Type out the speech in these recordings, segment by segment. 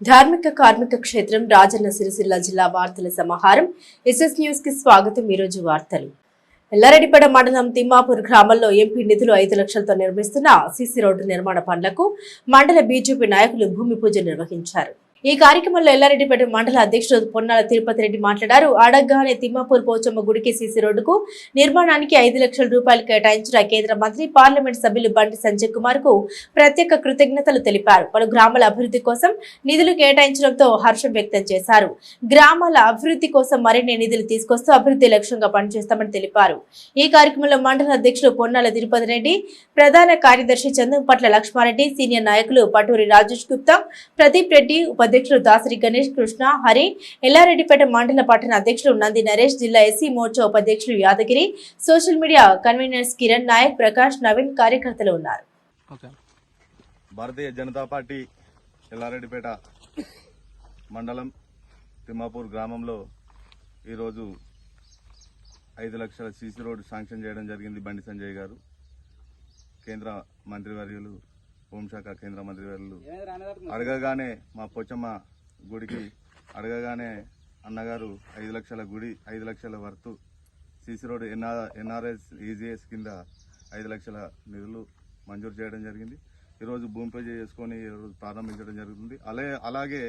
ధార్మిక కార్మిక క్షేత్రం రాజన్న సిరిసిల్ల జిల్లా వార్తల సమాహారం ఎస్ఎస్ న్యూస్ కి స్వాగతం. ఈ రోజు వార్తలు. ఎల్లారెడ్డిపేట మండలం తిమ్మాపూర్ గ్రామంలో ఎంపీ నిధులు 5 లక్షలతో నిర్మిస్తున్న సీసీ రోడ్డు నిర్మాణ పనులకు మండల బీజేపీ నాయకులు భూమి పూజ నిర్వహించారు. ఈ కార్యక్రమంలో ఎల్లారెడ్డిపేట మండల అధ్యక్షుడు పొన్నాల తిరుపతి రెడ్డి మాట్లాడారు. అడగ్గానే తిమ్మాపూర్ పోచమ్మ గుడికి సీసీ రోడ్డుకు నిర్మాణానికి 5 లక్షల రూపాయలు కేటాయించిన కేంద్ర మంత్రి పార్లమెంట్ సభ్యులు బండి సంజయ్ కుమార్ కు ప్రత్యేక కృతజ్ఞతలు తెలిపారు. పలు గ్రామాల అభివృద్ధి కోసం నిధులు కేటాయించడంతో హర్షం వ్యక్తం చేశారు. గ్రామాల అభివృద్ధి కోసం మరిన్ని నిధులు తీసుకొస్తూ అభివృద్ధి లక్ష్యంగా పనిచేస్తామని తెలిపారు. ఈ కార్యక్రమంలో మండల అధ్యక్షుడు పొన్నాల తిరుపతి రెడ్డి, ప్రధాన కార్యదర్శి చందంపట్ల లక్ష్మారెడ్డి, సీనియర్ నాయకులు పటూరి రాజేష్ గుప్తా, ప్రదీప్ రెడ్డి, అధ్యక్షుడు దాసరి గణేష్, కృష్ణ, హరి, ఎల్లారెడ్డిపేట మండల పట్టణ అధ్యక్షుడు నంది నరేష్, జిల్లా ఎస్సీ మోర్చా ఉపాధ్యక్షుడు Yadagiri, social media conveners Kiran Naik, Prakash, Naveen కార్యకర్తలు ఉన్నారు. భారతీయ జనతా పార్టీ ఎల్లారెడ్డిపేట మండలం తిమ్మాపూర్ గ్రామంలో ఈరోజు 5 లక్షల సీసీ రోడ్డు శాంక్షన్ చేయడం జరిగింది. బండి సంజయ్ గారు, కేంద్ర మంత్రివర్యులు, హోంశాఖ కేంద్ర మంత్రివర్యులు అడగగానే మా పోచమ్మ గుడికి అడగగానే అన్నగారు 5 లక్షల గుడి 5 లక్షల worth CC road NRS EGS కింద 5 లక్షల నిధులు మంజూరు చేయడం జరిగింది. ఈరోజు భూమి పూజ చేసుకొని ఈరోజు ప్రారంభించడం జరుగుతుంది. అలాగే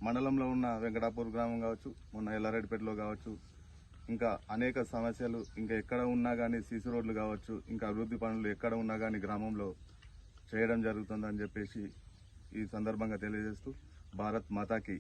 మండలంలో ఉన్న వెంకటాపూర్ గ్రామం కావచ్చు, మొన్న ఎల్లారెడ్డిపేటలో కావచ్చు, ఇంకా అనేక సమస్యలు ఇంకా ఎక్కడ ఉన్నా కానీ సీసీ రోడ్లు కావచ్చు, ఇంకా అభివృద్ధి పనులు ఎక్కడ ఉన్నా కానీ గ్రామంలో చేయడం జరుగుతుందని చెప్పేసి ఈ సందర్భంగా తెలియజేస్తూ భారత్ మాతాకి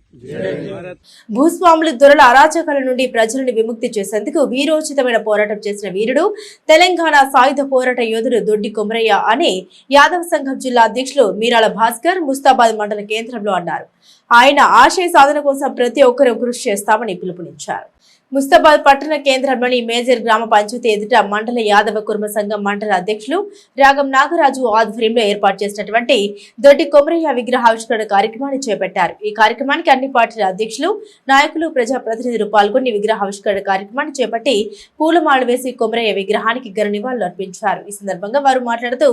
భూస్వాములు దొరల అరాచకాల నుండి ప్రజలను విముక్తి చేసేందుకు వీరోచితమైన పోరాటం చేసిన వీరుడు తెలంగాణ సాయుధ పోరాట యోధుడు దొడ్డి కొమరయ్య అని యాదవ సంఘం జిల్లా అధ్యక్షులు మీరాల భాస్కర్ ముస్తాబాద్ మండల కేంద్రంలో అన్నారు. ఆయన ఆశయ సాధన కోసం ప్రతి ఒక్కరూ కృషి చేస్తామని పిలుపునిచ్చారు. ముస్తాబాద్ పట్టణ కేంద్రంలోని మేజర్ గ్రామ పంచాయతీ ఎదుట మండల యాదవ కుర్మ సంఘం మండల అధ్యక్షులు రాగం నాగరాజు ఆధ్వర్యంలో ఏర్పాటు చేసినటువంటి దొడ్డి కొమరయ్య విగ్రహావిష్కరణ కార్యక్రమాన్ని చేపట్టారు. ఈ కార్యక్రమానికి అన్ని పార్టీల అధ్యక్షులు, నాయకులు, ప్రజాప్రతినిధులు పాల్గొని విగ్రహావిష్కరణ కార్యక్రమాన్ని చేపట్టి పూలమాల వేసి కొమరయ్య విగ్రహానికి ఘన నివాళులు అర్పించారు. ఈ సందర్భంగా వారు మాట్లాడుతూ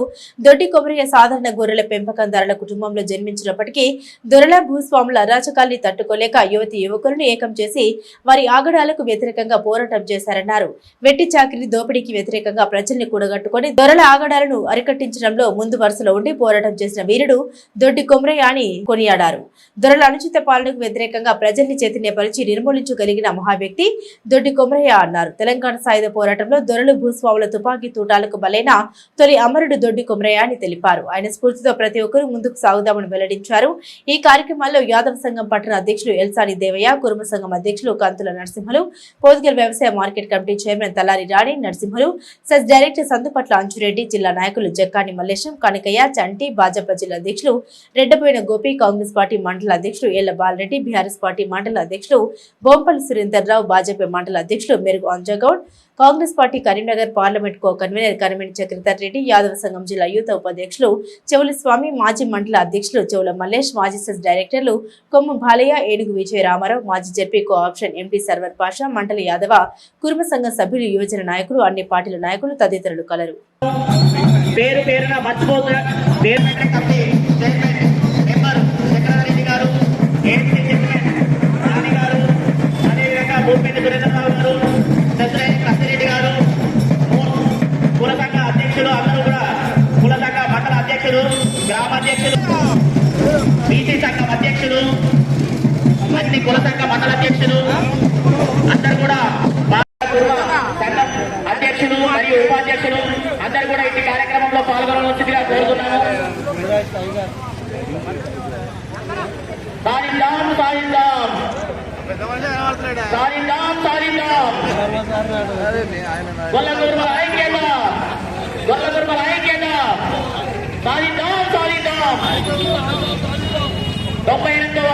దొడ్డి కొమరయ్య సాధారణ గొర్రెల పెంపకందారుల కుటుంబంలో జన్మించినప్పటికీ దొరల భూస్వాముల అరాచకాల్ని తట్టుకోలేక యువతి యువకులను ఏకం చేసి వారి ఆగడాలకు వ్యతిరేకంగా పోరాటం చేశారన్నారు. వెట్టి చాకిరి దోపిడీకి వ్యతిరేకంగా ప్రజల్ని కూడగట్టుకుని దొరల ఆగడాలను అరికట్టించడంలో ముందు వరుసలో ఉండి పోరాటం చేసిన వీరుడు దొడ్డి కొమరయ్య అని కొనియాడారు. దొరల అనుచిత పాలనకు వ్యతిరేకంగా ప్రజల్ని చైతన్యపరిచి నిర్మూలించగలిగిన మహావ్యక్తి దొడ్డి కొమరయ్య అన్నారు. తెలంగాణ సాయుధ పోరాటంలో దొరలు భూస్వాముల తుపాకీ తూటాలకు బలైన తొలి అమరుడు దొడ్డి కొమరయ్య అని తెలిపారు. ఆయన స్ఫూర్తితో ప్రతి ఒక్కరూ ముందుకు సాగుదామని వెల్లడించారు. ఈ కార్యక్రమాల్లో యాదవ సంఘం పట్టణ అధ్యక్షులు ఎల్సాని దేవయ్య, కురుమ సంఘం అధ్యక్షులు కంతుల నరసింహులు, పోతుగల్ వ్యవసాయ మార్కెట్ కమిటీ చైర్మన్ తలారి రాణి నరసింహులు, సెస్ డైరెక్టర్ సందుపట్ల అంచురెడ్డి, జిల్లా నాయకులు జక్కాని మల్లేశం, కనకయ్య, చంటి, భాజపా జిల్లా అధ్యక్షులు రెడ్డపోయిన గోపి, కాంగ్రెస్ పార్టీ మండల అధ్యక్షులు ఏళ్ల బాలరెడ్డి, బీఆర్ఎస్ పార్టీ మండల అధ్యక్షులు బొంపల్లి సురేందర్ రావు, భాజపా మండల అధ్యక్షులు Merugu Anjagoud, Congress party Karimnagar parliament co convener Karimidi Chakradhar Reddy, Yadava సంఘం జిల్లా యూత్ ఉపాధ్యక్షులు చెవుల స్వామి, మాజీ మండల అధ్యక్షులు చెవుల మల్లేష్, మాజీ సెస్ డైరెక్టర్లు కొమ్ము బాలయ్య, ఏనుగు విజయ రామారావు, మాజీ ZP co option MP server Pasha, మండల యాదవ కుర్మ సంఘం సభ్యులు, యువజన నాయకులు, అన్ని పార్టీల నాయకులు తదితరులు కలరు. గ్రామాధ్యక్షులు, బీసీ సంఘం అధ్యక్షులు, అన్ని కుల సంఘ మండల అధ్యక్షులు అందరు కూడా సంఘం అధ్యక్షులు మరియు ఉపాధ్యక్షులు అందరు కూడా ఈ కార్యక్రమంలో పాల్గొనవలసిందిగా కోరుతున్నాను. సాధిద్దాం సాధిద్దాం సాధిద్దాం సాధిద్దాం గొల్లగుర్మల ఐక్యత, గొల్లగుర్మల ఐక్యత, సాధిద్దాం సాధిద్దాం. 98వ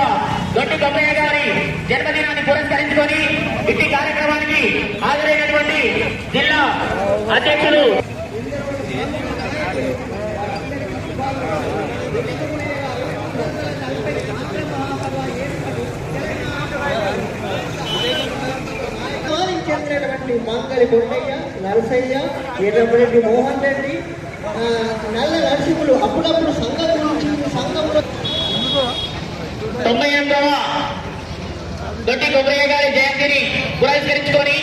దొడ్డి కొమరయ్య గారి జన్మదినాన్ని పురస్కరించుకొని ఇట్టి కార్యక్రమానికి హాజరైనటువంటి జిల్లా అధ్యక్షులు మంగళి కొండయ్య, నరసయ్య, ఎర్రబరెడ్డి మోహన్ రెడ్డి, నల్ల నరసింహులు అప్పుడప్పుడు సంఘం గురించి సంఘంలో 98వ దొడ్డి కొమరయ్య గారి జయంతిని పురస్కరించుకొని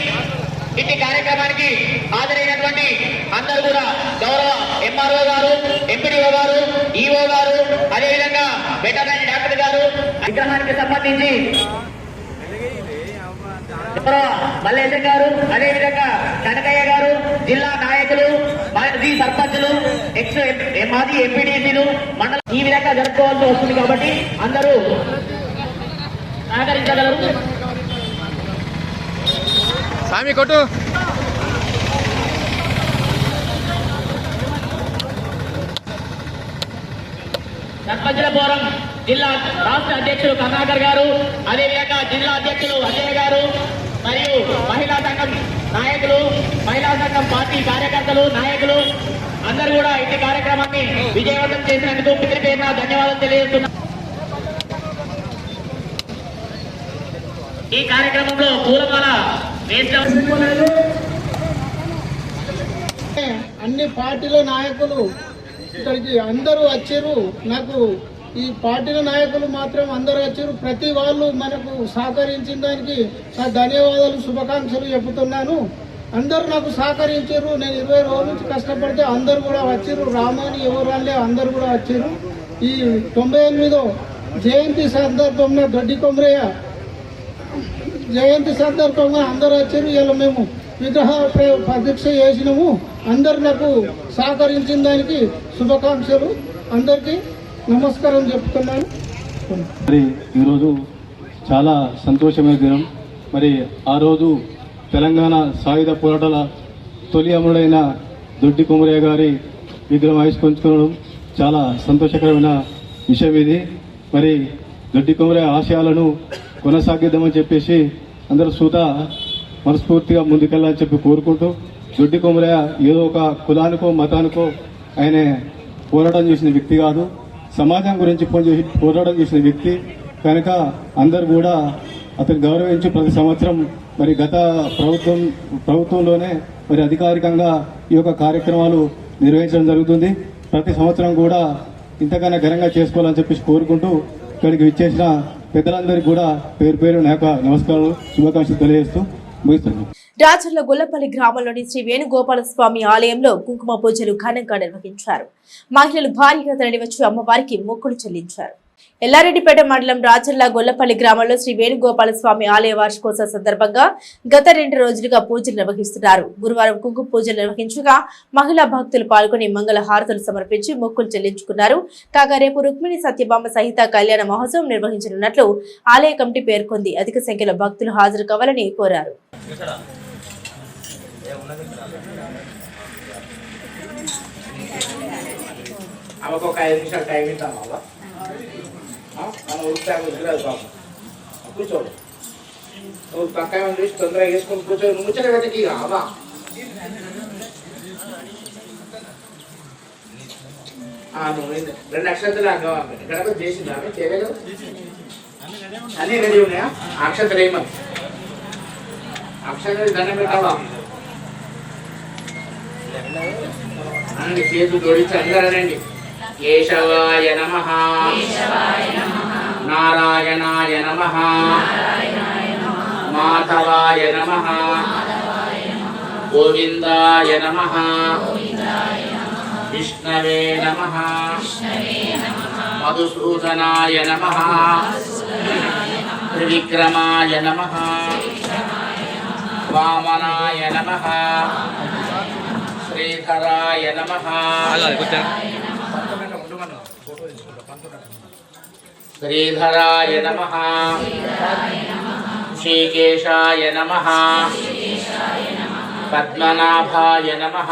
ఇట్టి కార్యక్రమానికి హాజరైనటువంటి అందరూ కూడా గౌరవ ఎంఆర్ఓ గారు, ఎంపీడీఓ గారు, ఈఓ గారు, అదేవిధంగా వెటర్నరీ డాక్టర్ గారు, విగ్రహానికి సంబంధించి మల్లేశం గారు, అదేవిధంగా కనకయ్య గారు, జిల్లా నాయకులు, మాజీ సర్పంచులు, మాజీ ఎంపీడీసీలు, మండలం ఈ విధంగా జరుపుకోవాల్సి వస్తుంది కాబట్టి అందరూ సహకరించగలరు. సామి కొట్టు. సర్పంచుల ఫోరం జిల్లా రాష్ట్ర అధ్యక్షులు కర్ణాకర్ గారు, అదేవిధంగా జిల్లా అధ్యక్షులు అజయ్ గారు మరియు మహిళా సంఘం నాయకులు, మహిళా సంఘం పార్టీ కార్యకర్తలు, నాయకులు అందరూ కూడా ఇట్టి కార్యక్రమాన్ని విజయవంతం చేసినందుకు పేరు పేరున ధన్యవాదాలు తెలియజేస్తున్నారు. ఈ కార్యక్రమంలో పూలమాల అన్ని పార్టీల నాయకులు ఇక్కడికి అందరూ వచ్చారు. నాకు ఈ పార్టీల నాయకులు మాత్రం అందరూ వచ్చారు. ప్రతి వాళ్ళు మనకు సహకరించిన దానికి నా ధన్యవాదాలు, శుభాకాంక్షలు చెబుతున్నాను. అందరూ నాకు సహకరించారు. నేను 20 రోజుల నుంచి కష్టపడితే అందరూ కూడా వచ్చారు. రామాని ఎవరు అనలే, అందరూ కూడా వచ్చారు. ఈ 98వ జయంతి సందర్భంలో దొడ్డి కొమరయ్య జయంతి సందర్భంగా అందరూ వచ్చారు. ఇలా మేము విగ్రహ ప్రదీక్ష చేసినాము. అందరు నాకు సహకరించిన దానికి శుభాకాంక్షలు. అందరికీ నమస్కారం చెప్తున్నాను. మరి ఈరోజు చాలా సంతోషమైన దినం. మరి ఆ రోజు తెలంగాణ సాయుధ పోరాటాల తొలి అమరుడైన దొడ్డి కొమరయ్య గారి విగ్రహం ఆవిష్కరించుకోవడం చాలా సంతోషకరమైన విషయం ఇది. మరి దొడ్డి కొమరయ్య ఆశయాలను కొనసాగిద్దామని చెప్పేసి అందరూ సూత మనస్ఫూర్తిగా ముందుకెళ్ళాలని చెప్పి కోరుకుంటూ, దొడ్డి కొమరయ్య ఏదో ఒక కులానికో మతానికో ఆయన పోరాటం చేసిన వ్యక్తి కాదు, సమాజం గురించి పోరాటం చేసిన వ్యక్తి కనుక అందరూ కూడా అతను గౌరవించి ప్రతి సంవత్సరం మరి గత ప్రభుత్వంలోనే మరి అధికారికంగా ఈ యొక్క కార్యక్రమాలు నిర్వహించడం జరుగుతుంది. ప్రతి సంవత్సరం కూడా ఇంతకన్నా ఘనంగా చేసుకోవాలని చెప్పేసి కోరుకుంటూ ఇక్కడికి విచ్చేసిన పెద్దలందరికీ కూడా పేరు పేరు నా యొక్క నమస్కారాలు, శుభాకాంక్షలు తెలియజేస్తూ ముగిస్తున్నాను. రాచర్ల గొల్లపల్లి గ్రామంలోని శ్రీ వేణుగోపాల స్వామి ఆలయంలో కుంకుమ పూజలు ఘనంగా నిర్వహించారు. మహిళలు భారీగా తరలివచ్చి అమ్మవారికి మొక్కులు చెల్లించారు. ఎల్లారెడ్డిపేట మండలం రాచర్ల గొల్లపల్లి గ్రామంలో శ్రీ వేణుగోపాల స్వామి ఆలయ వార్షికోత్సవ సందర్భంగా గత 2 రోజులుగా పూజలు నిర్వహిస్తున్నారు. గురువారం కుంకుమ పూజలు నిర్వహించగా మహిళా భక్తులు పాల్గొని మంగళ హారతులు సమర్పించి మొక్కులు చెల్లించుకున్నారు. కాగా రేపు రుక్మిణి సత్యభామ సహిత కళ్యాణ మహోత్సవం నిర్వహించనున్నట్లు ఆలయ కమిటీ పేర్కొంది. అధిక సంఖ్యలో భక్తులు హాజరు కావాలని కోరారు. మనం ఉత్సాహం కుదరదు బాబు, కూర్చోడు. నువ్వు పక్కా చూసి తొందరగా వేసుకొని కూర్చో. నువ్వు ముచ్చట పెట్టకి అమ్మా నువ్వు 2 అక్షంతలు గణపతి చేసిందా? చేయలేదు, అన్నీ రెడీ ఉన్నాయా? అక్షంతలు ఏమని అక్షంతలు దండం పెట్టావా? అన్ని చేతులు జోడించి అందరూ అనండి. కేశవాయ నమః, నారాయణాయ నమః, మాధవాయ నమః, గోవిందాయ నమః, విష్ణవే నమః, మధుసూదనాయ నమః, త్రివిక్రమాయ నమః, వామనాయ నమః, శ్రీధరాయ నమః, శ్రీధరాయ నమః, శ్రీకేశాయ నమః, పద్మనాభాయ నమః.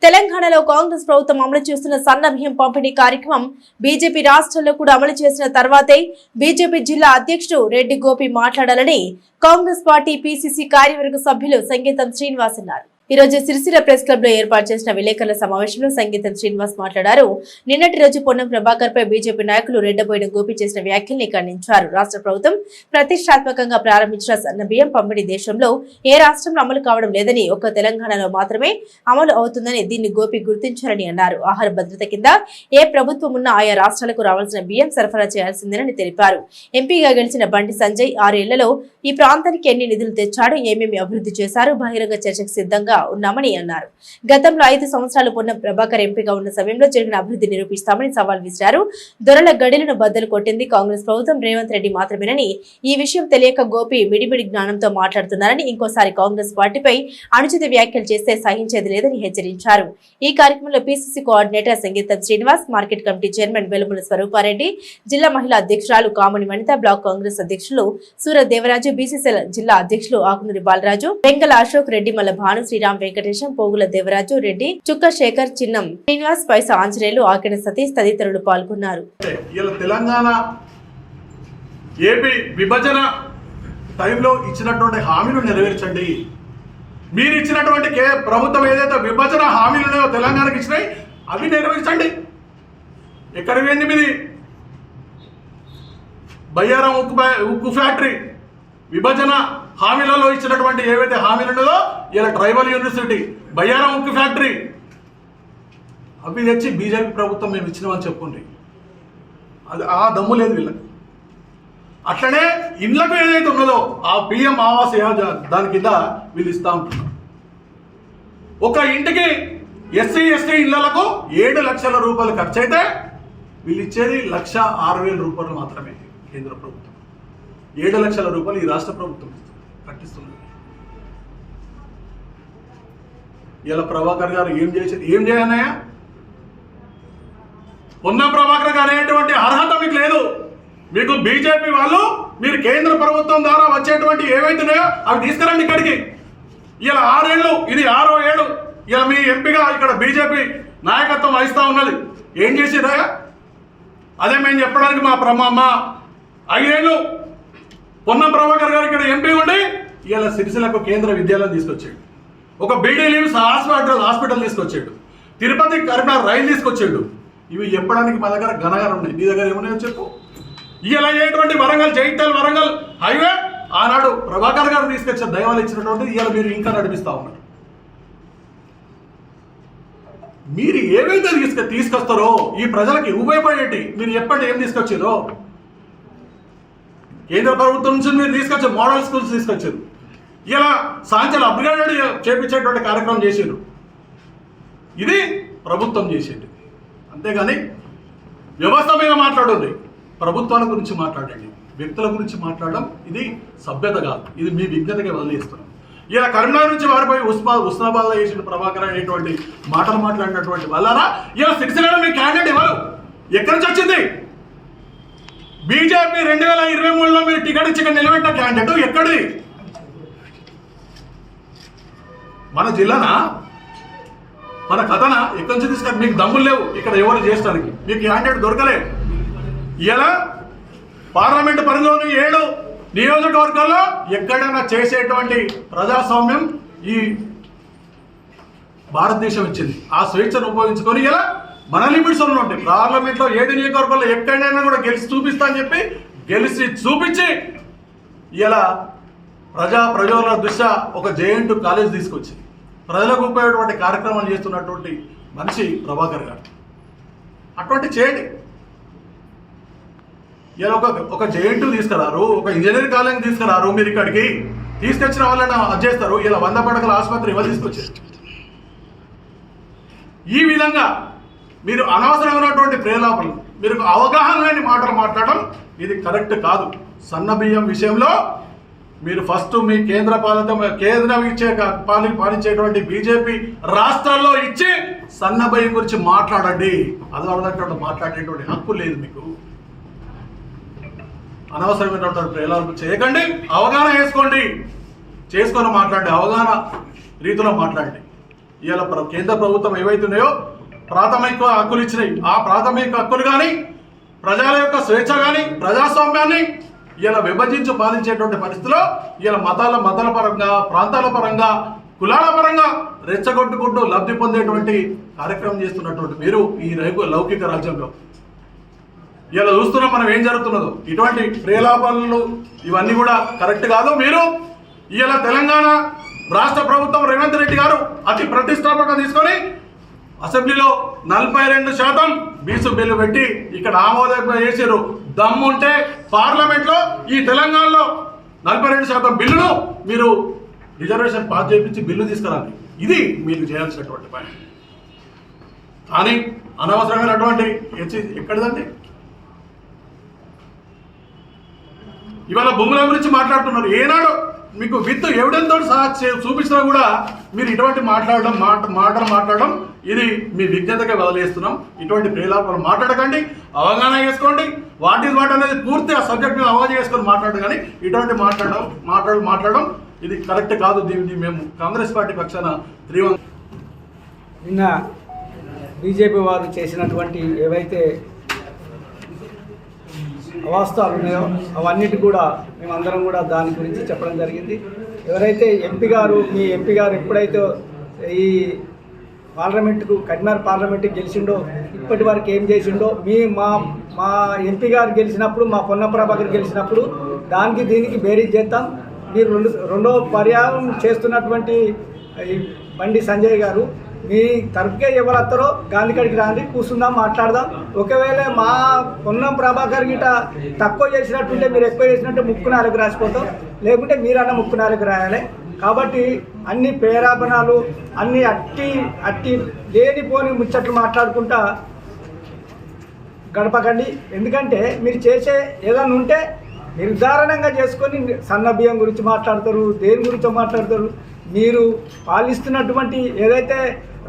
తెలంగాణలో కాంగ్రెస్ ప్రభుత్వం అమలు చేస్తున్న సన్న బియ్యం పంపిణీ కార్యక్రమం బీజేపీ రాష్ట్రంలో కూడా అమలు చేసిన తర్వాతే బీజేపీ జిల్లా అధ్యక్షుడు రెడ్డి గోపి మాట్లాడాలని కాంగ్రెస్ పార్టీ పీసీసీ కార్యవర్గ సభ్యులు సంగీతం శ్రీనివాస్ అన్నారు. ఈ రోజు సిరిసిల్ల ప్రెస్ క్లబ్ లో ఏర్పాటు చేసిన విలేకరుల సమావేశంలో సంగీతం శ్రీనివాస్ మాట్లాడారు. నిన్నటి రోజు పొన్నం ప్రభాకర్ పై బీజేపీ నాయకులు రెడ్డబోయిన గోపి చేసిన వ్యాఖ్యల్ని ఖండించారు. రాష్ట్ర ప్రభుత్వం ప్రతిష్టాత్మకంగా ప్రారంభించిన సన్న బియ్యం పంపిణీ దేశంలో ఏ రాష్ట్రంలో అమలు కావడం లేదని, ఒక్క తెలంగాణలో మాత్రమే అమలు అవుతుందని దీన్ని గోపి గుర్తించారని అన్నారు. ఆహార భద్రత కింద ఏ ప్రభుత్వం ఉన్నా ఆయా రాష్ట్రాలకు రావాల్సిన బియ్యం సరఫరా చేయాల్సిందేనని తెలిపారు. ఎంపీగా గెలిచిన బండి సంజయ్ 6 ఏళ్లలో ఈ ప్రాంతానికి ఎన్ని నిధులు తెచ్చాడో, ఏమేమి అభివృద్ధి చేశారు, బహిరంగ చర్చకు సిద్ధంగా ఉన్నామని అన్నారు. గతంలో 5 సంవత్సరాలు పొన్నం ప్రభాకర్ ఎంపీగా ఉన్న సమయంలో జరిగిన అభివృద్ధి నిరూపిస్తామని సవాల్ విసిరారు. దొరల గడిలను బద్దలు కొట్టింది కాంగ్రెస్ ప్రభుత్వం, రేవంత్ రెడ్డి మాత్రమేనని, ఈ విషయం తెలియక గోపి మిడిమిడి జ్ఞానంతో మాట్లాడుతున్నారని, ఇంకోసారి కాంగ్రెస్ పార్టీపై అనుచిత వ్యాఖ్యలు చేస్తే సహించేది లేదని హెచ్చరించారు. ఈ కార్యక్రమంలో PCC coordinator Sangeetham Srinivas, market committee chairman Velumula Swarupa Reddy, జిల్లా మహిళా అధ్యక్షురాలు కామని వనిత, బ్లాక్ కాంగ్రెస్ అధ్యక్షులు సూరత్ దేవరాజు, బీసీసీఎల్ జిల్లా అధ్యక్షులు ఆకునూరి బాలరాజు, వెంగళ అశోక్ రెడ్డి, మల్ల భాను, శ్రీరామ్ వెంకటేశం, పోగుల దేవరాజు రెడ్డి, చుక్క శేఖర్, చిన్నం శ్రీనివాస్, పైసా ఆంజనేయులు, ఆకెడ సతీష్ తదితరులు పాల్గొన్నారు. తెలంగాణ ఏపీ విభజన టైంలో ఇచ్చినటువంటి హామీలు నెరవేర్చండి. మీరు ఇచ్చినటువంటి ప్రభుత్వం ఏదైతే విభజన హామీలు ఉన్నాయో తెలంగాణకి ఇచ్చినాయి అవి నెరవేర్చండి. ఎక్కడ పోయింది మీది బయ్యారం ఉక్కు ఫ్యాక్టరీ? విభజన హామీలలో ఇచ్చినటువంటి ఏవైతే హామీలు ఉన్నదో ఇలా ట్రైబల్ యూనివర్సిటీ, బయ్యారం ఉక్కు ఫ్యాక్టరీ అవి తెచ్చి బీజేపీ ప్రభుత్వం మేము ఇచ్చినామని చెప్పుకుంది. అది ఆ దమ్ము లేదు వీళ్ళకి. అట్లనే ఇళ్లకు ఏదైతే ఉన్నదో ఆ పిఎం ఆవాస్ దాని కింద వీళ్ళు ఇస్తా ఉంటున్నారు. ఒక ఇంటికి ఎస్సీ ఎస్టీ ఇళ్లకు 7 లక్షల రూపాయలు ఖర్చు అయితే వీళ్ళు ఇచ్చేది 1,06,000 రూపాయలు మాత్రమే. కేంద్ర ప్రభుత్వం 7 లక్షల రూపాయలు ఈ రాష్ట్ర ప్రభుత్వం కట్టిస్తుంది. ఇలా ప్రభాకర్ గారు ఏం చేయన్నాయా? పొన్నం ప్రభాకర్ గారు అనేటువంటి అర్హత మీకు లేదు. మీకు బీజేపీ వాళ్ళు మీరు కేంద్ర ప్రభుత్వం ద్వారా వచ్చేటువంటి ఏవైతున్నాయో అవి తీసుకురండి ఇక్కడికి. ఇలా 6 ఏళ్ళు, ఇది 6వ ఏడు. ఇలా మీ ఎంపీగా ఇక్కడ బీజేపీ నాయకత్వం వహిస్తూ ఉన్నది. ఏం చేసిరా? అదే మేము చెప్పడానికి మా 5 ఏళ్ళు పొన్నం ప్రభాకర్ గారు ఇక్కడ ఎంపీ ఉండి ఇలా సిరిసిల్లకు కేంద్ర విద్యాలయం తీసుకొచ్చాడు. ఒక బీడీ లీవ్స్ హాస్పిటల్ తీసుకొచ్చాడు. తిరుపతి కరీంనగర్ రైలు తీసుకొచ్చాడు. ఇవి చెప్పడానికి మా దగ్గర ఘనగారు ఉన్నాయి. నీ దగ్గర ఏమున్నాయో చెప్పు. ఇలా అయ్యేటువంటి జైత్యాల వరంగల్ హైవే ఆనాడు ప్రభాకర్ గారు తీసుకొచ్చిన దైవాలు ఇచ్చినటువంటి ఇలా మీరు ఇంకా నడిపిస్తా ఉన్నారు. మీరు ఏవైతే తీసుకొస్తారో ఈ ప్రజలకి ఉపయోగపడేటి మీరు చెప్పండి. ఏం తీసుకొచ్చారో కేంద్ర ప్రభుత్వం నుంచి మీరు తీసుకొచ్చారు. మోడల్ స్కూల్స్ తీసుకొచ్చారు. ఇలా సాయంత్రం అప్గ్రేడెడ్ చేపించేటువంటి కార్యక్రమం చేశారు. ఇది ప్రభుత్వం చేసేది. అంతేగాని వ్యవస్థ మీద మాట్లాడండి, ప్రభుత్వాల గురించి మాట్లాడండి, వ్యక్తుల గురించి మాట్లాడడం ఇది సభ్యత కాదు. ఇది మీ విజ్ఞతగా వదిలేస్తున్నాం. ఇలా కరీంనగర్ నుంచి వారిపై ఉస్మానాబాద్లో చేసిన ప్రభాకర్ అనేటువంటి మాటలు మాట్లాడినటువంటి వాళ్ళారా ఇలా సిరిసిల్లలో మీ క్యాండిడేట్ ఎవరు? ఎక్కడి నుంచి వచ్చింది? బీజేపీ 2023లో మీరు టికెట్ ఇచ్చి నిలబెట్టిన క్యాండిడేట్ ఎక్కడిది? మన జిల్లానా? మన కథనా? ఎక్కడి నుంచి తీసుకొని మీకు దమ్ములు లేవు ఇక్కడ ఎవరు చేస్తానికి. మీకు క్యాండిడేట్ దొరకలేదు. ఇలా పార్లమెంట్ పరిధిలోని 7 నియోజకవర్గాల్లో ఎక్కడైనా చేసేటువంటి ప్రజాస్వామ్యం ఈ భారతదేశం ఇచ్చింది. ఆ స్వేచ్ఛను ఉపయోగించుకొని ఇలా మన లిమిట్స్ ఉంటాయి. పార్లమెంట్లో 7 నియోజకవర్గాల్లో ఎక్కడైనా కూడా గెలిచి చూపిస్తా అని చెప్పి గెలిచి చూపించి ఇలా ప్రజల దృష్ట్యా ఒక జేఎన్టీ కాలేజ్ తీసుకొచ్చి ప్రజలకు ఉపయోగపడే కార్యక్రమాలు చేస్తున్నటువంటి మనిషి ప్రభాకర్ గారు. అటువంటి చేయండి. ఇలా ఒక జేఎన్టీ తీసుకురారు, ఒక ఇంజనీరింగ్ కాలేజ్ తీసుకురారు. మీరు ఇక్కడికి తీసుకొచ్చిన వాళ్ళని అది చేస్తారు. ఇలా 100 పడకల ఆసుపత్రి ఎవరు తీసుకొచ్చారు? ఈ విధంగా మీరు అనవసరమైనటువంటి ప్రేలాపలు, మీరు అవగాహన లేని మాటలు మాట్లాడడం ఇది కరెక్ట్ కాదు. సన్న బియ్యం విషయంలో మీరు ఫస్ట్ మీ కేంద్రం ఇచ్చే పాలించేటువంటి బీజేపీ రాష్ట్రాల్లో ఇచ్చి సన్న బియ్యం గురించి మాట్లాడండి. అదనంగా మాట్లాడేటువంటి హక్కు లేదు మీకు. అనవసరమైనటువంటి ప్రేలాపలు చేయకండి. అవగాహన చేసుకొని మాట్లాడండి. అవగాహన రీతిలో మాట్లాడండి. ఇవాళ కేంద్ర ప్రభుత్వం ఏవైతున్నాయో ప్రాథమిక హక్కులు ఇచ్చినాయి. ఆ ప్రాథమిక హక్కులు కానీ ప్రజల యొక్క స్వేచ్ఛ కానీ ప్రజాస్వామ్యాన్ని ఇలా విభజించి పాలించేటువంటి పరిస్థితిలో ఇలా మతాల పరంగా ప్రాంతాల పరంగా కులాల పరంగా రెచ్చగొట్టుకుంటూ లబ్ధి పొందేటువంటి కార్యక్రమం చేస్తున్నటువంటి మీరు ఈ లౌకిక రాజ్యంలో ఇలా చూస్తున్నాం మనం ఏం జరుగుతున్నదో. ఇటువంటి ప్రేలాపాలు ఇవన్నీ కూడా కరెక్ట్ కాదు. మీరు ఇలా తెలంగాణ రాష్ట్ర ప్రభుత్వం రేవంత్ రెడ్డి గారు అతి ప్రతిష్టాపక తీసుకొని అసెంబ్లీలో 42% బీసు బిల్లు పెట్టి ఇక్కడ ఆమోదం చేసారు. దమ్ముంటే పార్లమెంట్లో ఈ తెలంగాణలో 42% బిల్లును మీరు రిజర్వేషన్ పాస్ చేయించి బిల్లు తీసుకురాలి. ఇది మీరు చేయాల్సినటువంటి పని. కానీ అనవసరమైనటువంటి ఎక్కడిదండి ఇవాళ భూముల గురించి మాట్లాడుతున్నారు. ఏనాడు మీకు విత్ ఎవిడెన్స్ తోటి సహా చూపించినా కూడా మీరు ఇటువంటి మాట్లాడడం ఇది మీ విజ్ఞతగా వదిలేస్తున్నాం. ఇటువంటి ప్రేలాపాలు మాట్లాడకండి, అవగాహన చేసుకోండి. వాట్ ఈజ్ వాట్ అనేది పూర్తి ఆ సబ్జెక్ట్ మీద అవగాహన చేసుకొని మాట్లాడదు. కానీ ఇటువంటి మాట్లాడడం ఇది కరెక్ట్ కాదు. దీన్ని మేము కాంగ్రెస్ పార్టీ పక్షాన నిన్న బీజేపీ వారు చేసినటువంటి ఏవైతే అవాస్తవాలు ఉన్నాయో అవన్నిటి కూడా మేమందరం కూడా దాని గురించి చెప్పడం జరిగింది. ఎవరైతే మీ ఎంపీ గారు ఎప్పుడైతే ఈ పార్లమెంటుకు కరీంనగర్ పార్లమెంటుకి గెలిచిండో ఇప్పటి వరకు ఏం చేసిండో మా ఎంపీ గారు గెలిచినప్పుడు మా పొన్న ప్రభాకర్ గెలిచినప్పుడు దానికి దీనికి బేరీజ్ చేస్తాం. మీరు రెండో పర్యాయం చేస్తున్నటువంటి బండి సంజయ్ గారు మీ తరపుకే ఎవరు వస్తారో గాంధీకాడికి రాండి, కూర్చుందాం, మాట్లాడదాం. ఒకవేళ మా పొన్నం ప్రభాకర్ గిట తక్కువ చేసినట్టుంటే మీరు ఎక్కువ చేసినట్టే ముక్కు నాలుగు రాసిపోతాం, లేకుంటే మీరన్నా ముక్కు నాలుగు రాయాలి. కాబట్టి అన్ని ప్రేరాపణాలు అన్ని అట్టి లేనిపోని ముచ్చట్లు మాట్లాడుకుంటా గడపకండి. ఎందుకంటే మీరు చేసే ఏదైనా ఉంటే నిర్ధారణంగా చేసుకొని సన్న బియ్యం గురించి మాట్లాడతారు, దేని గురించో మాట్లాడతారు. మీరు పాలిస్తున్నటువంటి ఏదైతే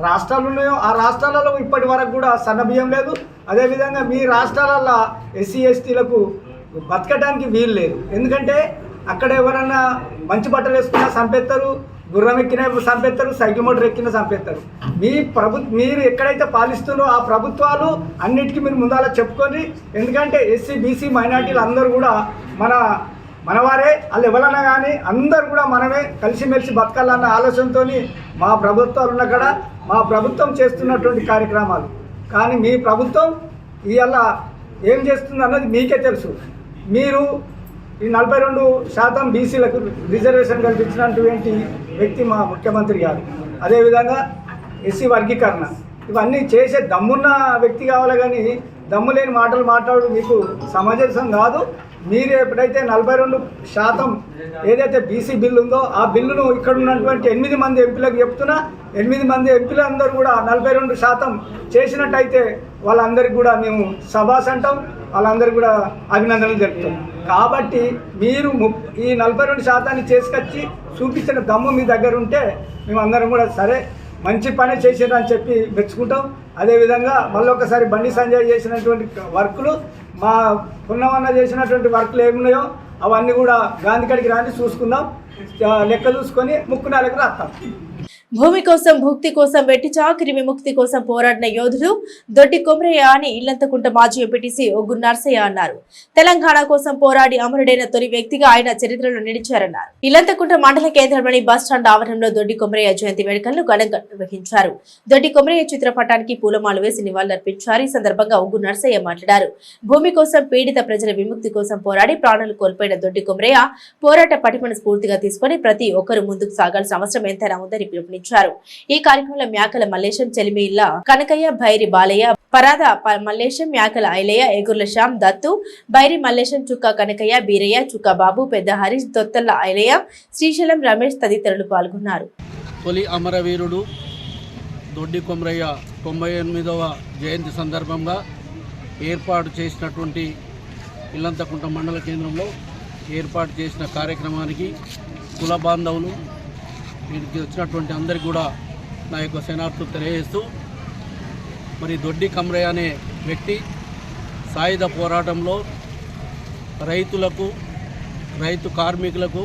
రాష్ట్రాలు ఉన్నాయో ఆ రాష్ట్రాలలో ఇప్పటి వరకు కూడా సన్న బియ్యం లేదు. అదేవిధంగా మీ రాష్ట్రాలలో ఎస్సీ ఎస్టీలకు బతకడానికి వీలు లేదు. ఎందుకంటే అక్కడ ఎవరన్నా మంచి బట్టలు వేసుకున్నా చంపేస్తారు, గుర్రం ఎక్కిన చంపేస్తారు, సైకిల్ మోటార్ ఎక్కిన చంపేస్తారు. మీరు ఎక్కడైతే పాలిస్తున్నారో ఆ ప్రభుత్వాలు అన్నిటికీ మీరు ముందాల చెప్పుకొని, ఎందుకంటే ఎస్సీ బీసీ మైనార్టీలు అందరూ కూడా మనవారే, వాళ్ళు ఎవరన్నా కానీ అందరు కూడా మనమే కలిసిమెలిసి బతకాలన్న ఆలోచనతో మా ప్రభుత్వాలు ఉన్న కాడ మా ప్రభుత్వం చేస్తున్నటువంటి కార్యక్రమాలు. కానీ మీ ప్రభుత్వం ఇవాళ ఏం చేస్తుంది అన్నది మీకే తెలుసు. మీరు ఈ 42% బీసీలకు రిజర్వేషన్ కల్పించినటువంటి వ్యక్తి మా ముఖ్యమంత్రి గారు. అదేవిధంగా ఎస్సీ వర్గీకరణ ఇవన్నీ చేసే దమ్మున్న వ్యక్తి కావాలి. కానీ దమ్ము లేని మాటలు మాట్లాడు మీకు సమంజసం కాదు. మీరు ఎప్పుడైతే 42% ఏదైతే బీసీ బిల్లు ఉందో ఆ బిల్లును ఇక్కడ ఉన్నటువంటి 8 మంది ఎంపీలకు చెప్తున్నా, 8 మంది ఎంపీలు అందరూ కూడా 42% చేసినట్టయితే వాళ్ళందరికీ కూడా మేము సభాస్ అంటాం, వాళ్ళందరికీ కూడా అభినందనలు జరుపుతాం. కాబట్టి మీరు ఈ 42% చేసుకొచ్చి చూపించిన దమ్ము మీ దగ్గర ఉంటే మేమందరం కూడా సరే మంచి పని చేసేదని చెప్పి మెచ్చుకుంటాం. అదేవిధంగా మళ్ళొకసారి బండి సంజయ్ చేసినటువంటి వర్కులు మా పున్నమన్న చేసినటువంటి వర్కులు ఏమున్నాయో అవన్నీ కూడా గాంధీకాడికి రాని చూసుకుందాం, లెక్క చూసుకొని ముక్కు నాలుగు రాస్తాం. భూమి కోసం భుక్తి కోసం వెట్టి చాకిరి విముక్తి కోసం పోరాడిన యోధుడు దొడ్డి కొమరయ్య అని ఇల్లంతకుంట మాజీ ఎంపీటీసీ ఒగ్గు నర్సయ్య అన్నారు. తెలంగాణ కోసం పోరాడి అమరుడైన తొలి వ్యక్తిగా ఆయన చరిత్రలో నిలిచారన్నారు. ఇల్లంతకుంట మండల కేంద్రంలోని బస్టాండ్ ఆవరణలో దొడ్డి కొమరయ్య జయంతి వేడుకలను ఘనంగా నిర్వహించారు. దొడ్డి కొమరయ్య చిత్రపటానికి పూలమాలు వేసి నివాళులర్పించారు. ఈ సందర్భంగా ఒగ్గు నర్సయ్య మాట్లాడారు. భూమి కోసం పీడిత ప్రజల విముక్తి కోసం పోరాడి ప్రాణాలు కోల్పోయిన దొడ్డి కొమరయ్య పోరాట పటిమను స్ఫూర్తిగా తీసుకుని ప్రతి ఒక్కరూ ముందుకు సాగాల్సిన అవసరం ఎంతైనా ఉందని పిలుపునిచ్చారు. ఈ కార్యక్రమంలో మ్యాకల మల్లేశం, చెలిమిల్ల కనకయ్య, భైరి బాలయ్య, పరాద మల్లేశం, మ్యాకల ఐలయ్య, ఎగుర్ల శ్యామ్, దత్తు, భైరి మల్లేశం, చుక్క కనకయ్య, బీరయ్య, చుక్క బాబు, పెద్ద హరీష్, దొత్తల్ల ఐలయ్య, శ్రీశైలం రమేష్ తదితరులు పాల్గొన్నారు. తొలి అమరవీరుడు దొడ్డి కొమరయ్య 98వ జయంతి సందర్భంగా ఏర్పాటు చేసినటువంటి ఇల్లంతకుంట మండల కేంద్రంలో ఏర్పాటు చేసిన కార్యక్రమానికి కుల బాంధవులు వీరికి వచ్చినటువంటి అందరికీ కూడా నా యొక్క శనార్థులు తెలియజేస్తూ, మరి దొడ్డి కొమరయ్య అనే వ్యక్తి సాయుధ పోరాటంలో రైతులకు, రైతు కార్మికులకు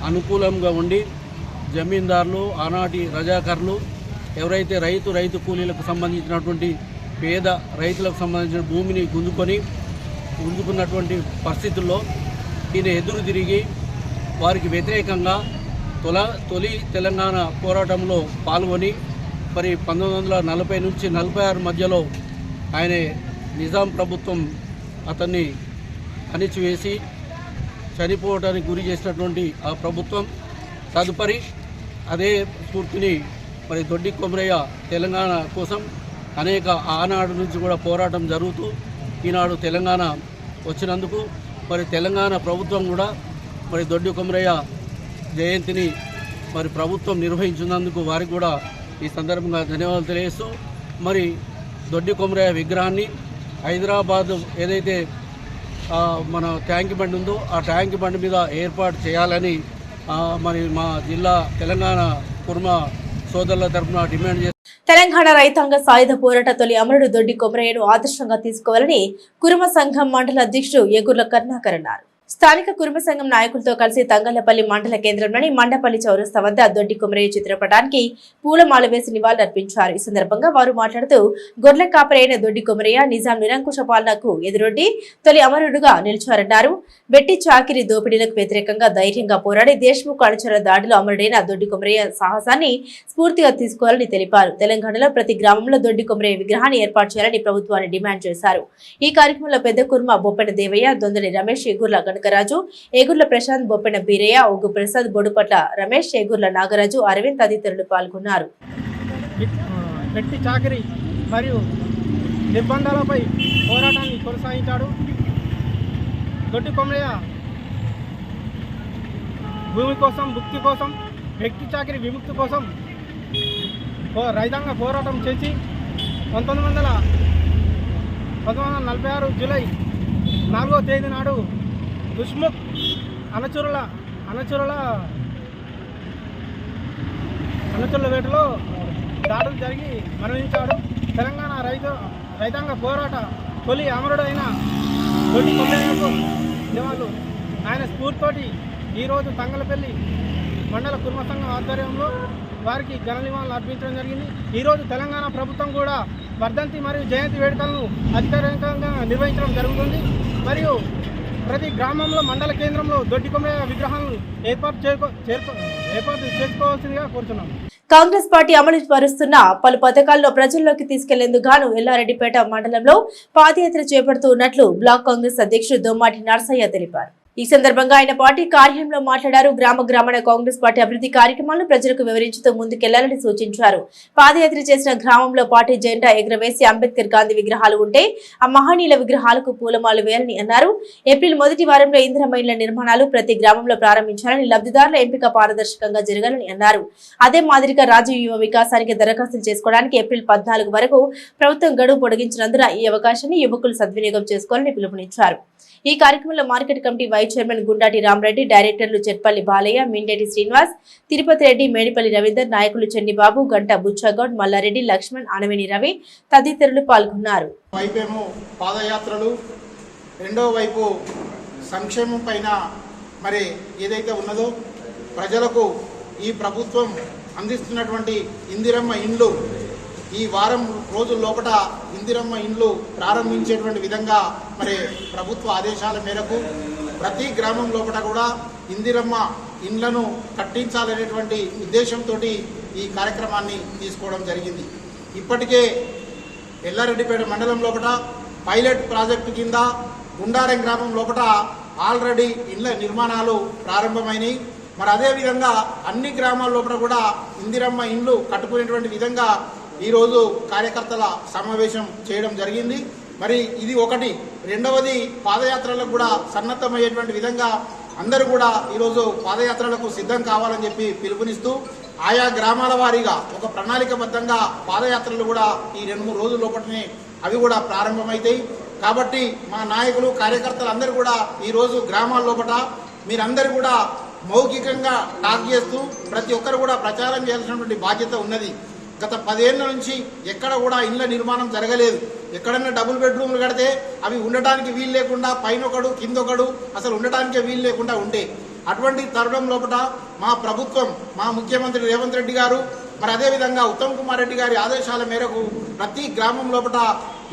అనుకూలంగా ఉండి జమీందారులు, ఆనాటి రజాకర్లు ఎవరైతే రైతు కూలీలకు సంబంధించినటువంటి పేద రైతులకు సంబంధించిన భూమిని గుంజుకున్నటువంటి పరిస్థితుల్లో ఈయన ఎదురు తిరిగి వారికి వ్యతిరేకంగా తొలి తెలంగాణ పోరాటంలో పాల్గొని మరి 1940 నుంచి 46 మధ్యలో ఆయన నిజాం ప్రభుత్వం అతన్ని అణిచివేసి చనిపోవడానికి గురి చేసినటువంటి ఆ ప్రభుత్వం తదుపరి అదే స్ఫూర్తిని మరి దొడ్డి కొమరయ్య తెలంగాణ కోసం అనేక ఆనాడు నుంచి కూడా పోరాటం జరుగుతూ ఈనాడు తెలంగాణ వచ్చినందుకు మరి తెలంగాణ ప్రభుత్వం కూడా మరి దొడ్డి కొమరయ్య జయంతిని మరి ప్రభుత్వం నిర్వహించినందుకు వారికి కూడా ఈ సందర్భంగా ధన్యవాదాలు తెలియజేస్తూ మరి దొడ్డి కొమరయ్య విగ్రహాన్ని హైదరాబాద్ ఏదైతే మన ట్యాంక్ బండ్ ఉందో ఆ ట్యాంక్ బండ్ మీద ఏర్పాటు చేయాలని మరి మా జిల్లా తెలంగాణ కుర్మ సోదరుల తరఫున డిమాండ్ చేస్తారు. తెలంగాణ రైతాంగ సాయుధ పోరాట తొలి అమరుడు దొడ్డి కొమరయ్యను ఆదర్శంగా తీసుకోవాలని కురుమ సంఘం మండల అధ్యక్షుడు ఏగుర్ల కరుణాకర్ అన్నారు. స్థానిక కురుమ సంఘం నాయకులతో కలిసి తంగళ్లపల్లి మండల కేంద్రంలోని మండపల్లి చౌరస్తా వద్ద దొడ్డి కొమరయ్య చిత్రపటానికి పూలమాల వేసి నివాళులర్పించారు. ఈ సందర్భంగా వారు మాట్లాడుతూ గొర్రె కాపరైన దొడ్డి కొమరయ్య నిజాం నిరంకుశ పాలనకు ఎదురొడ్డి తొలి అమరుడుగా నిలిచారన్నారు. వెట్టి చాకిరి దోపిడీలకు వ్యతిరేకంగా ధైర్యంగా పోరాడి దేశ్ముఖ్ అనుచరుల దాడిలో అమరుడైన దొడ్డి కొమరయ్య సాహసాన్ని స్ఫూర్తిగా తీసుకోవాలని తెలిపారు. తెలంగాణలో ప్రతి గ్రామంలో దొడ్డి కొమరయ్య విగ్రహాన్ని ఏర్పాటు చేయాలని ప్రభుత్వాన్ని డిమాండ్ చేశారు. ఈ కార్యక్రమంలో పెద్ద కుర్మ బొప్పెన దేవయ్య, దొందలి రమేష్, ఏగుర్ల కనకరాజు, ఏగుర్ల ప్రశాంత్, బొప్పెన బీరయ్య, ఒగ్గు ప్రసాద్, బొడుపట్ల రమేష్, ఏగుర్ల నాగరాజు, అరవింద్ తదితరులు పాల్గొన్నారు. వెట్టి చాకరీ మరియు నిర్బంధాలపై పోరాటాన్ని కొనసాగించాడు. దొడ్డి కొమరయ్య భూమి కోసం, భుక్తి కోసం, వెట్టి చాకరీ విముక్తి కోసం రైతాంగ పోరాటం చేసి 1946 జూలై 4వ తేదీ నాడు దేశ్ముఖ్ అనుచరుల వేటలో దాడులు జరిగి మరణించాడు. తెలంగాణ రైతాంగ పోరాట తొలి అమరుడైన దొడ్డి కొమరయ్యకు నివాళులు. ఆయన స్ఫూర్తితోటి ఈరోజు తంగలపల్లి మండల కుర్మ సంఘం ఆధ్వర్యంలో వారికి ఘన నివాళులు అర్పించడం జరిగింది. ఈరోజు తెలంగాణ ప్రభుత్వం కూడా వర్ధంతి మరియు జయంతి వేడుకలను అధికారికంగా నిర్వహించడం జరుగుతుంది. మరియు ప్రతి గ్రామంలో మండల కేంద్రంలో దొడ్డి కొమరయ్య విగ్రహాలను ఏర్పాటు చేసుకోవాల్సిందిగా కోరుతున్నాం. కాంగ్రెస్ పార్టీ అమలు పరుస్తున్న పలు పథకాలను ప్రజల్లోకి తీసుకెళ్లేందుకు గాను ఎల్లారెడ్డిపేట మండలంలో పాదయాత్ర చేపడుతున్నట్లు బ్లాక్ కాంగ్రెస్ అధ్యక్షుడు దొమ్మాటి నర్సయ్య తెలిపారు. ఈ సందర్భంగా ఆయన పార్టీ కార్యాలయంలో మాట్లాడారు. గ్రామాన కాంగ్రెస్ పార్టీ అభివృద్ధి కార్యక్రమాలను ప్రజలకు వివరించుతూ ముందుకెళ్లాలని సూచించారు. పాదయాత్ర చేసిన గ్రామంలో పార్టీ జెండా ఎగురవేసి అంబేద్కర్ గాంధీ విగ్రహాలు ఉంటే ఆ మహనీయుల విగ్రహాలకు పూలమాలు వేయాలని అన్నారు. ఏప్రిల్ మొదటి వారంలో ఇందిరమ్మ ఇళ్ల నిర్మాణాలు ప్రతి గ్రామంలో ప్రారంభించాలని, లబ్ధిదారుల ఎంపిక పారదర్శకంగా జరగాలని అన్నారు. అదే మాదిరిగా రాజీవ్ యువ వికాసానికి దరఖాస్తులు చేసుకోవడానికి ఏప్రిల్ 14 వరకు ప్రభుత్వం గడువు పొడిగించినందున ఈ అవకాశాన్ని యువకులు సద్వినియోగం చేసుకోవాలని పిలుపునిచ్చారు. ఈ కార్యక్రమంలో market committee vice chairman Gundati Ramareddy, డైరెక్టర్లు చెట్పల్లి బాలయ్య, మిండేటి శ్రీనివాస్, తిరుపతి రెడ్డి, మేడిపల్లి రవీందర్, నాయకులు చెన్నిబాబు, గంట బుచ్చగౌడ్, మల్లారెడ్డి, లక్ష్మణ్, ఆనవేని రవి తదితరులు పాల్గొన్నారు. వైపేమో పాదయాత్రలు, రెండో వైపు సంక్షేమం పైన మరి ఏదైతే ఉన్నదో ప్రజలకు ఈ ప్రభుత్వం అందిస్తున్నటువంటి ఇందిరమ్మ ఇండ్లు ఈ వారం రోజుల లోపల ఇందిరమ్మ ఇండ్లు ప్రారంభించేటువంటి విధంగా మరి ప్రభుత్వ ఆదేశాల మేరకు ప్రతి గ్రామం లోపల కూడా ఇందిరమ్మ ఇండ్లను కట్టించాలనేటువంటి ఉద్దేశంతో ఈ కార్యక్రమాన్ని తీసుకోవడం జరిగింది. ఇప్పటికే ఎల్లారెడ్డిపేట మండలం లోపల పైలట్ ప్రాజెక్టు కింద గుండారం గ్రామం లోపల ఆల్రెడీ ఇండ్ల నిర్మాణాలు ప్రారంభమైనాయి. మరి అదేవిధంగా అన్ని గ్రామాల లోపల కూడా ఇందిరమ్మ ఇండ్లు కట్టుకునేటువంటి విధంగా ఈరోజు కార్యకర్తల సమావేశం చేయడం జరిగింది. మరి ఇది ఒకటి. రెండవది, పాదయాత్రలకు కూడా సన్నద్ధమయ్యేటువంటి విధంగా అందరూ కూడా ఈరోజు పాదయాత్రలకు సిద్ధం కావాలని చెప్పి పిలుపునిస్తూ ఆయా గ్రామాల వారీగా ఒక ప్రణాళికబద్ధంగా పాదయాత్రలు కూడా ఈ 2-3 రోజుల లోపలనే అవి కూడా ప్రారంభమవుతాయి. కాబట్టి మా నాయకులు కార్యకర్తలు అందరూ కూడా ఈరోజు గ్రామాల లోపల మీరందరూ కూడా మౌఖికంగా టాక్ చేస్తూ ప్రతి ఒక్కరు కూడా ప్రచారం చేయాల్సినటువంటి బాధ్యత ఉన్నది. గత 10 ఏళ్ల నుంచి ఎక్కడ కూడా ఇళ్ల నిర్మాణం జరగలేదు. ఎక్కడన్నా డబుల్ బెడ్రూమ్లు కడితే అవి ఉండటానికి వీలు లేకుండా పైనొకడు కిందొకడు అసలు ఉండటానికే వీలు లేకుండా ఉంటే అటువంటి తరుణం లోపల మా ప్రభుత్వం, మా ముఖ్యమంత్రి రేవంత్ రెడ్డి గారు, మరి అదేవిధంగా ఉత్తమ్ కుమార్ రెడ్డి గారి ఆదేశాల మేరకు ప్రతి గ్రామం లోపల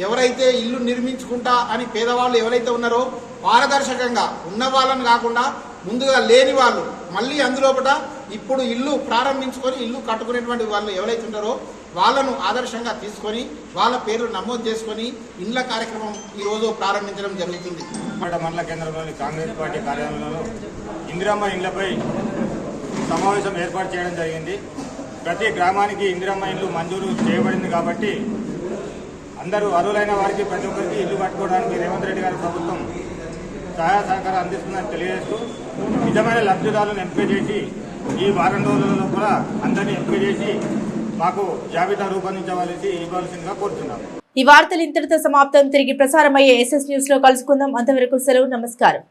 ఎవరైతే ఇల్లు నిర్మించుకుంటా అని పేదవాళ్ళు ఎవరైతే ఉన్నారో పారదర్శకంగా ఉన్న వాళ్ళని కాకుండా ముందుగా లేని వాళ్ళు మళ్ళీ అందులోపట ఇప్పుడు ఇల్లు ప్రారంభించుకొని ఇల్లు కట్టుకునేటువంటి వాళ్ళు ఎవరైతే ఉన్నారో వాళ్ళను ఆదర్శంగా తీసుకొని వాళ్ళ పేర్లు నమోదు చేసుకొని ఇండ్ల కార్యక్రమం ఈరోజు ప్రారంభించడం జరుగుతుంది. మండల కేంద్రంలోని కాంగ్రెస్ పార్టీ కార్యాలయంలో ఇందిరమ్మ ఇండ్లపై సమావేశం ఏర్పాటు చేయడం జరిగింది. ప్రతి గ్రామానికి ఇందిరమ్మ ఇండ్లు మంజూరు చేయబడింది కాబట్టి అందరూ అర్హులైన వారికి ప్రతి ఒక్కరికి ఇల్లు కట్టుకోవడానికి రేవంత్ రెడ్డి గారి ప్రభుత్వం సహాయ సహకారం అందిస్తుందని తెలియజేస్తూ నిజమైన లబ్ధిదారులను ఎంపిక చేసి ఈ వారం రోజులలో కూడా అందరినీ ఎంపిక చేసి మాకు జాబితా ఇవ్వాల్సిందిగా కోరుతున్నాము. ఈ వార్తలు ఇంతటితో సమాప్తం. తిరిగి ప్రసారమయ్యే SS న్యూస్ లో కలుసుకుందాం. అంతవరకు సెలవు. నమస్కారం.